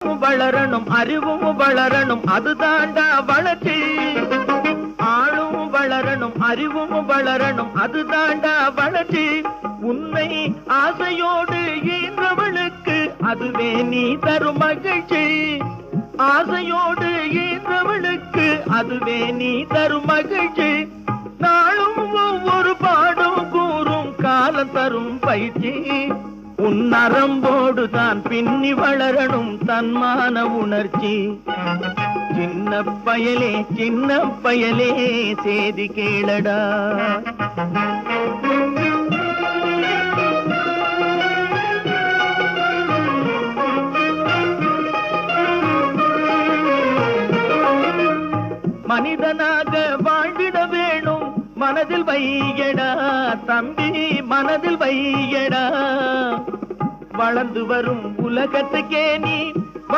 வளரணும் அறிவும் வளரணும் அதுதாண்டா வளர்ச்சி. ஆளும் வளரணும் அறிவும் வளரணும் அதுதாண்டா வளர்ச்சி. உன்னை ஆசையோடு ஈன்றவளுக்கு அதுவே நீ தரும் மகிழ்ச்சி. ஆசையோடு ஈன்றவளுக்கு அதுவே நீ தரும் மகிழ்ச்சி. நாளும் ஒவ்வொரு பாடும் கூறும் காலம் தரும் பயிற்சி. உன் நரம்போடு தான் பின்னி வளரணும் தன்மான உணர்ச்சி. சின்ன பயலே சேதி கேளடா. மனிதனாக வாழ்ந்திட வேணும் மனதில் வையடா தம்பி, மனதில் வையடா. வளர்ந்து வரும் உலகத்துக்கே நீ